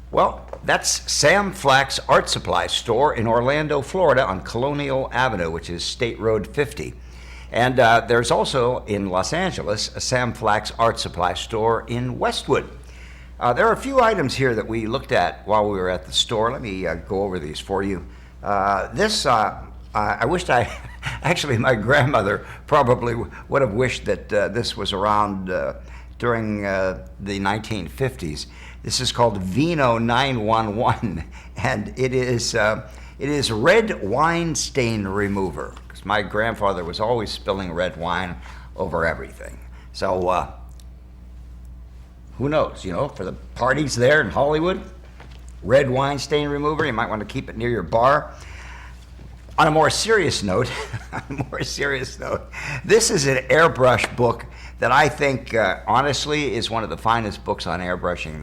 Well, that's Sam Flax Art Supply Store in Orlando, Florida on Colonial Avenue, which is State Road 50. And there's also in Los Angeles a Sam Flax Art Supply Store in Westwood. There are a few items here that we looked at while we were at the store. Let me go over these for you. I wished actually my grandmother probably would have wished that this was around during the 1950s. This is called Vino 911, and it is red wine stain remover, because my grandfather was always spilling red wine over everything. So who knows, for the parties there in Hollywood, red wine stain remover, you might want to keep it near your bar. On a more serious note, this is an airbrush book that I think, honestly, is one of the finest books on airbrushing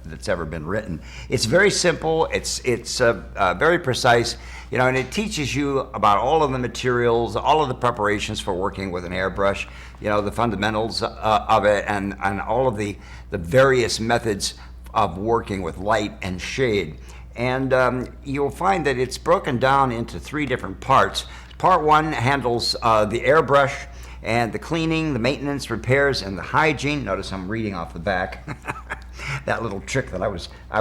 that's ever been written. It's very simple. It's very precise, and it teaches you about all of the materials, all of the preparations for working with an airbrush, the fundamentals of it, and all of the various methods of working with light and shade. And you'll find that it's broken down into three different parts. Part one handles the airbrush and the cleaning, the maintenance, repairs, and the hygiene. Notice I'm reading off the back. That little trick that I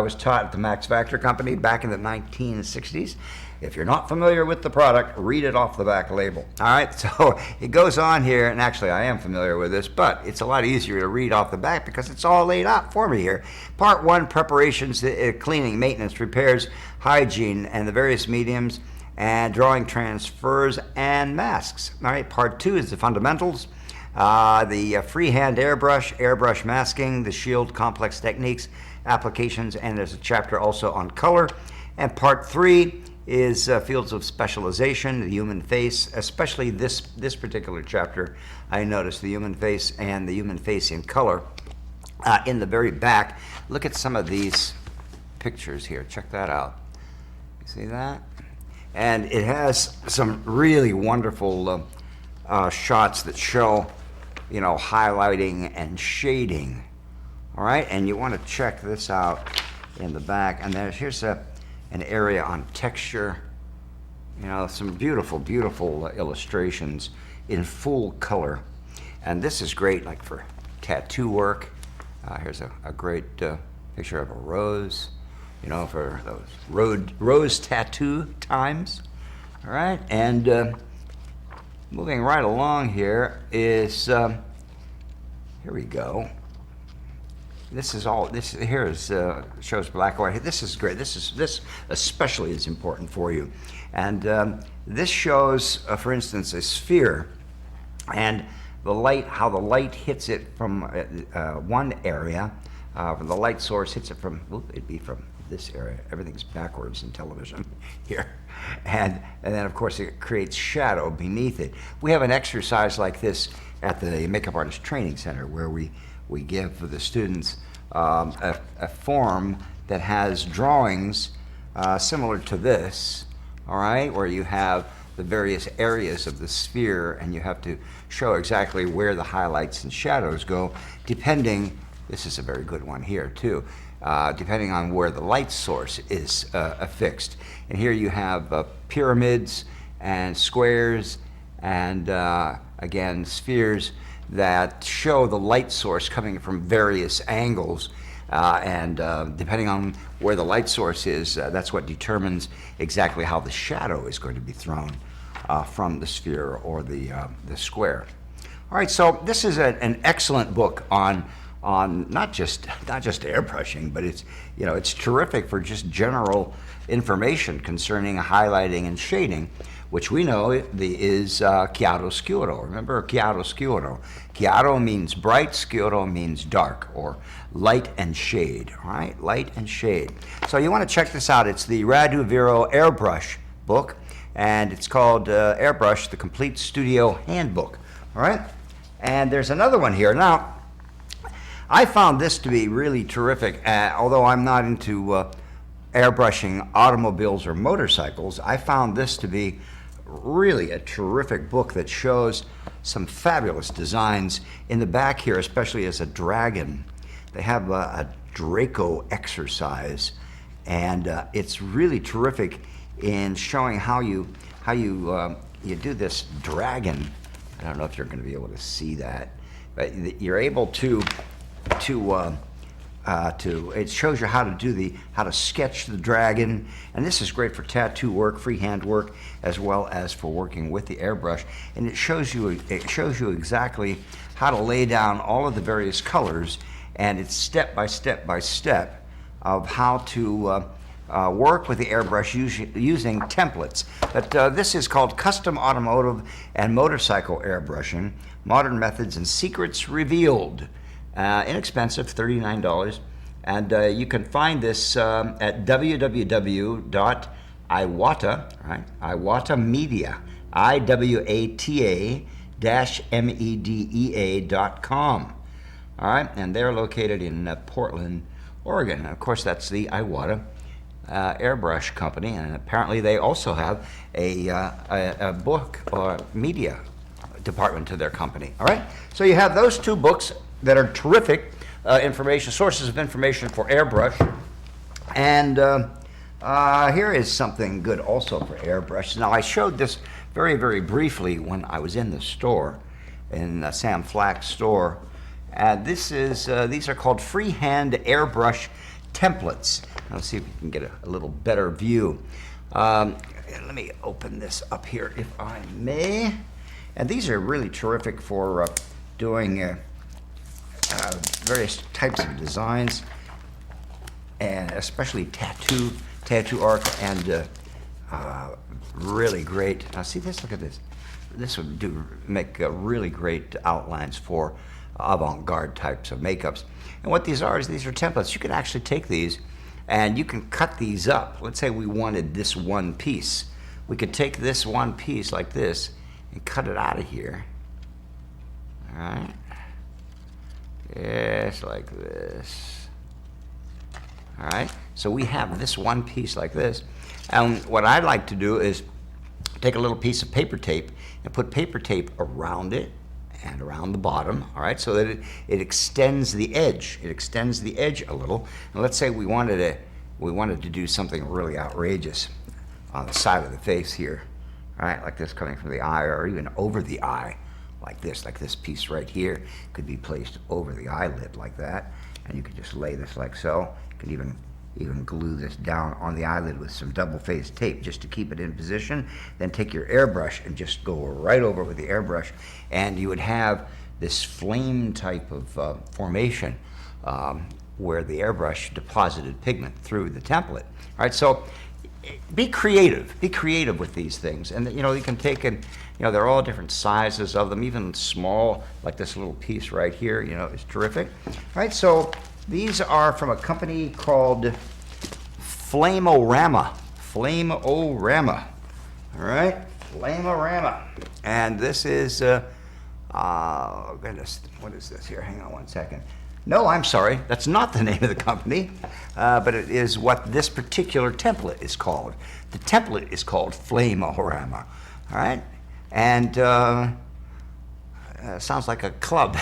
was taught at the Max Factor Company back in the 1960s. If you're not familiar with the product, read it off the back label. All right, so it goes on here, and actually I am familiar with this, but it's a lot easier to read off the back because it's all laid out for me here. Part one, preparations, cleaning, maintenance, repairs, hygiene, and the various mediums, and drawing transfers and masks. All right, part two is the fundamentals, the freehand airbrush masking, the shield complex techniques, applications, and there's a chapter also on color. And part three is fields of specialization, the human face, especially this particular chapter. I noticed the human face and the human face in color. In the very back, look at some of these pictures here. Check that out. You see that? And it has some really wonderful shots that show, highlighting and shading. All right, and you want to check this out in the back. And here's an area on texture, some beautiful, beautiful illustrations in full color. And this is great, like for tattoo work. Here's a great picture of a rose, for those rose tattoo times. All right, and moving right along here is, here we go. This here shows black and white. This is great. This especially is important for you. And this shows, for instance, a sphere, and how the light hits it from one area. The light source hits it from, it'd be from this area. Everything's backwards in television here. And then, of course, it creates shadow beneath it. We have an exercise like this at the Makeup Artist Training Center where we give for the students a form that has drawings similar to this, all right, where you have the various areas of the sphere and you have to show exactly where the highlights and shadows go, depending, this is a very good one here too, depending on where the light source is affixed. And here you have pyramids and squares and again spheres that show the light source coming from various angles, and depending on where the light source is, that's what determines exactly how the shadow is going to be thrown from the sphere or the square. All right, so this is an excellent book on not just airbrushing, but it's terrific for just general information concerning highlighting and shading, which we know is chiaroscuro. Remember chiaroscuro? Chiaro means bright, scuro means dark, or light and shade, all right? Light and shade. So you want to check this out. It's the Radu Viro Airbrush book, and it's called Airbrush, the Complete Studio Handbook, all right? And there's another one here. Now, I found this to be really terrific, although I'm not into airbrushing automobiles or motorcycles. I found this to be really a terrific book that shows some fabulous designs. In the back here, especially as a dragon, they have a Draco exercise, and it's really terrific in showing how you you do this dragon. I don't know if you're going to be able to see that, but you're able to it shows you how to sketch the dragon, and this is great for tattoo work, freehand work, as well as for working with the airbrush. And it shows you exactly how to lay down all of the various colors, and it's step by step of how to work with the airbrush using templates. But this is called Custom Automotive and Motorcycle Airbrushing, Modern Methods and Secrets Revealed. Inexpensive, $39. And you can find this at www.iwata, right? Iwata Media, IWATA-MEDEA.com. All right, and they're located in Portland, Oregon. And of course, that's the Iwata airbrush company, and apparently they also have a book or media department to their company. All right, so you have those two books that are terrific sources of information for airbrush. And here is something good also for airbrush. Now, I showed this very, very briefly when I was in the store, in the Sam Flax store. These are called freehand airbrush templates. Let's see if we can get a little better view. Let me open this up here if I may. And these are really terrific for doing various types of designs, and especially tattoo art, and really great. Now see this, look at this. This would make really great outlines for avant-garde types of makeups. And what these are is these are templates. You can actually take these and you can cut these up. Let's say we wanted this one piece. We could take this one piece like this and cut it out of here. All right. Yes, like this. All right, so we have this one piece like this. And what I'd like to do is take a little piece of paper tape and put paper tape around it and around the bottom, all right, so that it extends the edge. It extends the edge a little. And let's say we wanted to do something really outrageous on the side of the face here, all right, like this coming from the eye or even over the eye. Like this piece right here could be placed over the eyelid like that, and you could just lay this like so. You could even glue this down on the eyelid with some double-faced tape just to keep it in position. Then take your airbrush and just go right over with the airbrush, and you would have this flame type of formation where the airbrush deposited pigment through the template. All right, so be creative with these things. And you can take and they're all different sizes of them, even small, like this little piece right here, is terrific. All right, so these are from a company called Flameorama. All right, Flameorama. And this is oh goodness, what is this here? Hang on one second. No, I'm sorry, that's not the name of the company, but it is what this particular template is called. The template is called Flameorama, all right? And sounds like a club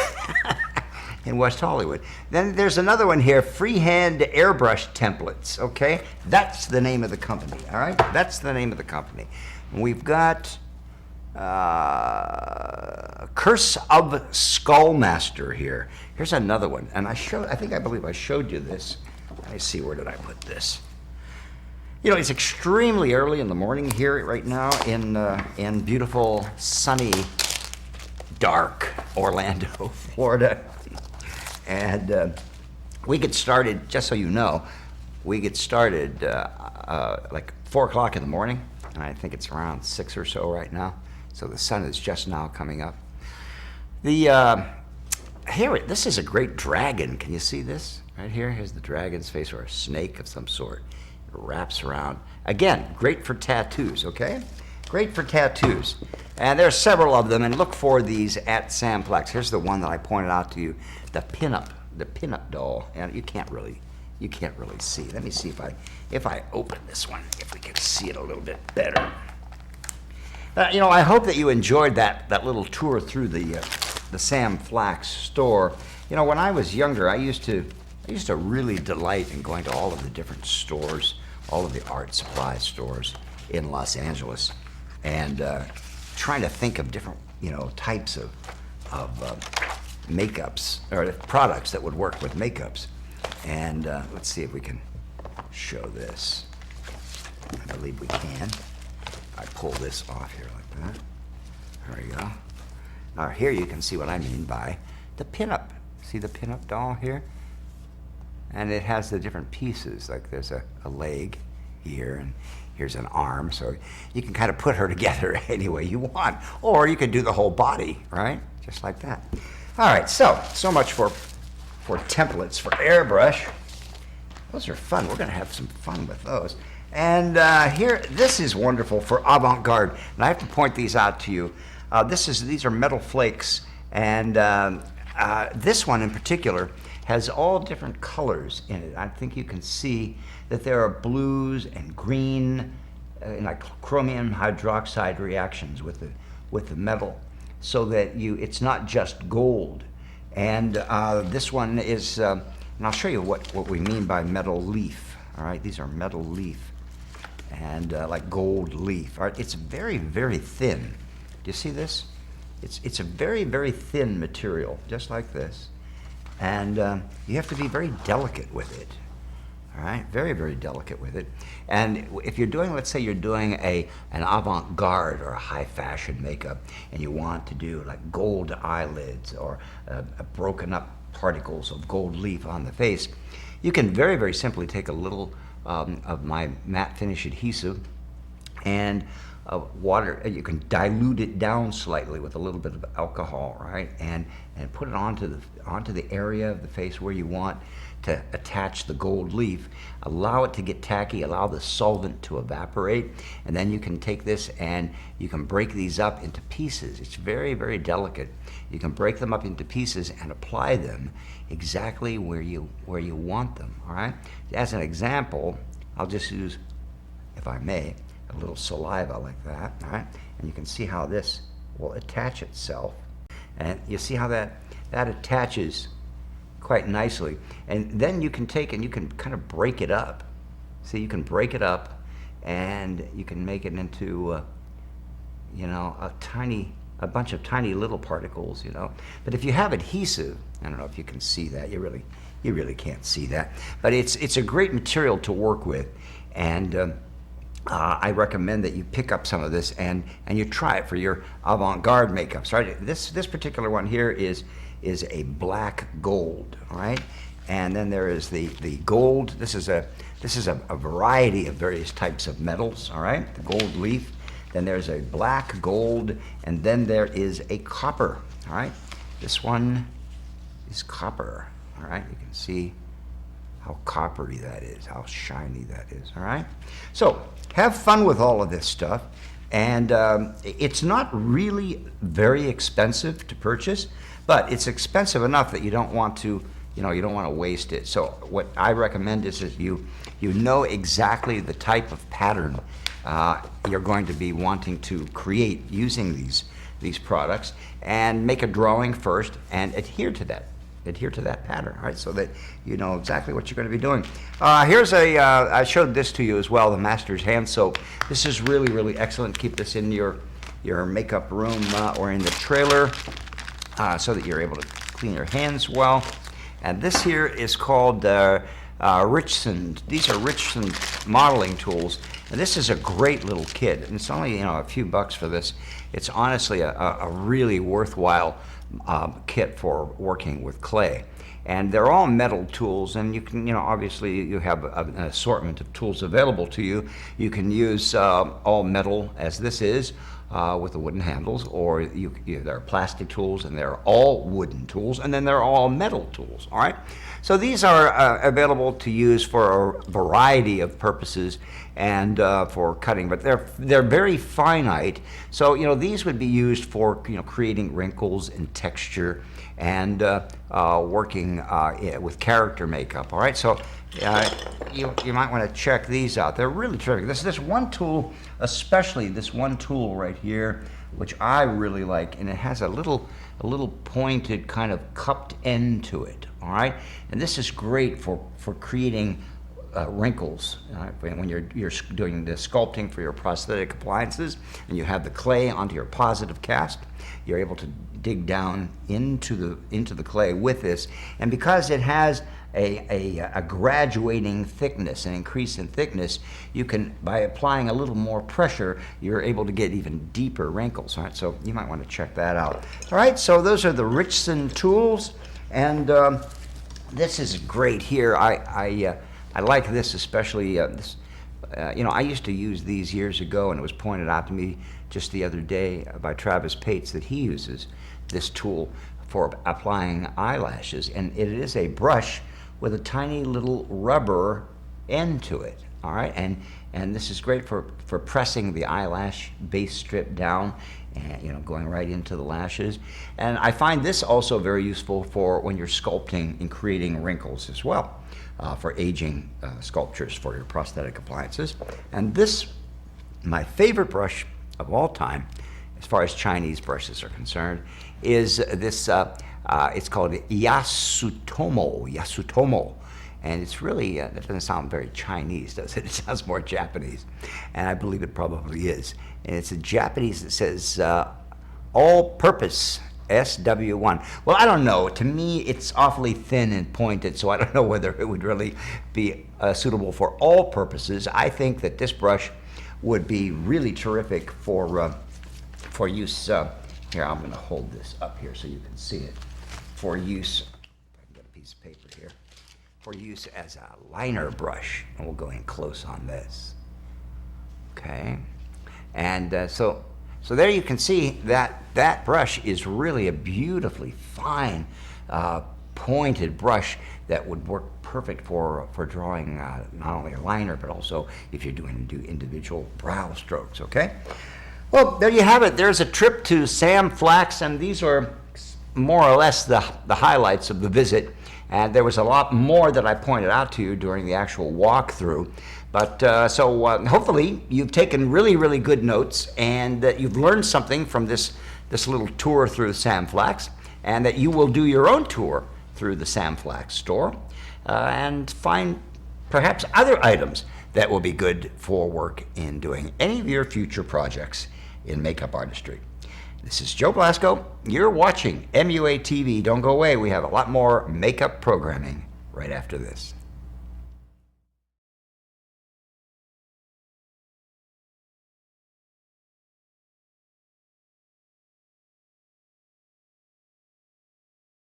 in West Hollywood. Then there's another one here, Freehand Airbrush Templates, okay? That's the name of the company, all right? That's the name of the company. And we've got Curse of Skullmaster here. Here's another one, and I believe I showed you this. Let me see, where did I put this? It's extremely early in the morning here right now in beautiful, sunny, dark Orlando, Florida, and we get started. Just so you know, we get started like 4 o'clock in the morning, and I think it's around 6 or so right now. So the sun is just now coming up. This is a great dragon. Can you see this right here? Here's the dragon's face, or a snake of some sort. It wraps around. Again, great for tattoos, okay? Great for tattoos. And there are several of them, and look for these at Sam Flax. Here's the one that I pointed out to you, the pinup doll. And you can't really see. Let me see if I open this one, if we can see it a little bit better. I hope that you enjoyed that little tour through the Sam Flax store. When I was younger, I used to I used to really delight in going to all of the different stores, all of the art supply stores in Los Angeles, and trying to think of different, types of makeups or products that would work with makeups. And let's see if we can show this. I believe we can. I pull this off here like that. There we go. Now here you can see what I mean by the pinup. See the pinup doll here? And it has the different pieces, like there's a leg here, and here's an arm, so you can kind of put her together any way you want. Or you could do the whole body, right? Just like that. All right, so much for templates for airbrush. Those are fun. We're going to have some fun with those. And here, this is wonderful for avant-garde. And I have to point these out to you. These are metal flakes, and this one in particular has all different colors in it. I think you can see that there are blues and green, like chromium hydroxide reactions with the metal, so that it's not just gold. And this one is, and I'll show you what we mean by metal leaf. All right, these are metal leaf, and like gold leaf. All right, it's very, very thin. Do you see this? It's a very, very thin material, just like this. And you have to be very delicate with it. All right, very, very delicate with it. And if you're doing, let's say you're doing an avant-garde or a high fashion makeup, and you want to do like gold eyelids or broken up particles of gold leaf on the face, you can very, very simply take a little of my matte finish adhesive and water. You can dilute it down slightly with a little bit of alcohol, right? And put it onto the area of the face where you want to attach the gold leaf. Allow it to get tacky, allow the solvent to evaporate, and then you can take this and you can break these up into pieces. It's very, very delicate. You can break them up into pieces and apply them exactly where you want them, all right? As an example, I'll just use, if I may, a little saliva like that, all right? And you can see how this will attach itself. And you see how that attaches quite nicely. And then you can take and you can kind of break it up. See, you can break it up and you can make it into, a bunch of tiny little particles, But if you have adhesive, I don't know if you can see that, you really can't see that. But it's a great material to work with. And I recommend that you pick up some of this and you try it for your avant-garde makeups, right? This particular one here is a black gold, all right? And then there is the gold. This is a variety of various types of metals, all right? The gold leaf. Then there's a black gold, and then there is a copper, all right? This one is copper, all right? You can see how coppery that is, how shiny that is, all right? So have fun with all of this stuff. And it's not really very expensive to purchase, but it's expensive enough that you don't want to, you don't want to waste it. So what I recommend is that you know exactly the type of pattern you're going to be wanting to create using these products, and make a drawing first and adhere to that pattern, right? So that you know exactly what you're going to be doing. Here's I showed this to you as well, the Master's Hand Soap. This is really, really excellent. Keep this in your makeup room or in the trailer so that you're able to clean your hands well. And this here is called Richson. These are Richson modeling tools. And this is a great little kit. And it's only a few bucks for this. It's honestly a really worthwhile kit for working with clay. And they're all metal tools, and you can, obviously you have an assortment of tools available to you. You can use all metal, as this is, with the wooden handles, or there are plastic tools, and they're all wooden tools, and then they're all metal tools, all right? So these are available to use for a variety of purposes and for cutting, but they're very finite. So these would be used for creating wrinkles and texture and working with character makeup. All right, so you might want to check these out. They're really terrific. This one tool, especially this one tool right here, which I really like, and it has a little a little pointed kind of cupped end to it, all right? And this is great for creating wrinkles. When you're doing the sculpting for your prosthetic appliances and you have the clay onto your positive cast, you're able to dig down into the clay with this. And because it has a graduating thickness, an increase in thickness, you can, by applying a little more pressure, you're able to get even deeper wrinkles. All right, so you might want to check that out. All right, so those are the Richson tools, and this is great here. I like this especially. I used to use these years ago, and it was pointed out to me just the other day by Travis Pates that he uses this tool for applying eyelashes, and it is a brush with a tiny little rubber end to it. All right, and this is great for pressing the eyelash base strip down, and going right into the lashes. And I find this also very useful for when you're sculpting and creating wrinkles as well, for aging sculptures for your prosthetic appliances. And this, my favorite brush of all time, as far as Chinese brushes are concerned, is this. It's called Yasutomo, and it's really, that doesn't sound very Chinese, does it? It sounds more Japanese, and I believe it probably is. And it's a Japanese that says all-purpose SW1. Well, I don't know. To me, it's awfully thin and pointed, so I don't know whether it would really be suitable for all purposes. I think that this brush would be really terrific for use. Here, I'm going to hold this up here so you can see it. For use, if I can get a piece of paper here, for use as a liner brush. And we'll go in close on this. Okay. And so there you can see that brush is really a beautifully fine, pointed brush that would work perfect for drawing not only a liner, but also if you're doing individual brow strokes, okay? Well, there you have it. There's a trip to Sam Flax, and these are more or less the highlights of the visit. And there was a lot more that I pointed out to you during the actual walkthrough. But hopefully you've taken really, really good notes, and that you've learned something from this little tour through Sam Flax, and that you will do your own tour through the Sam Flax store and find perhaps other items that will be good for work in doing any of your future projects in makeup artistry. This is Joe Blasco. You're watching MUA TV. Don't go away. We have a lot more makeup programming right after this.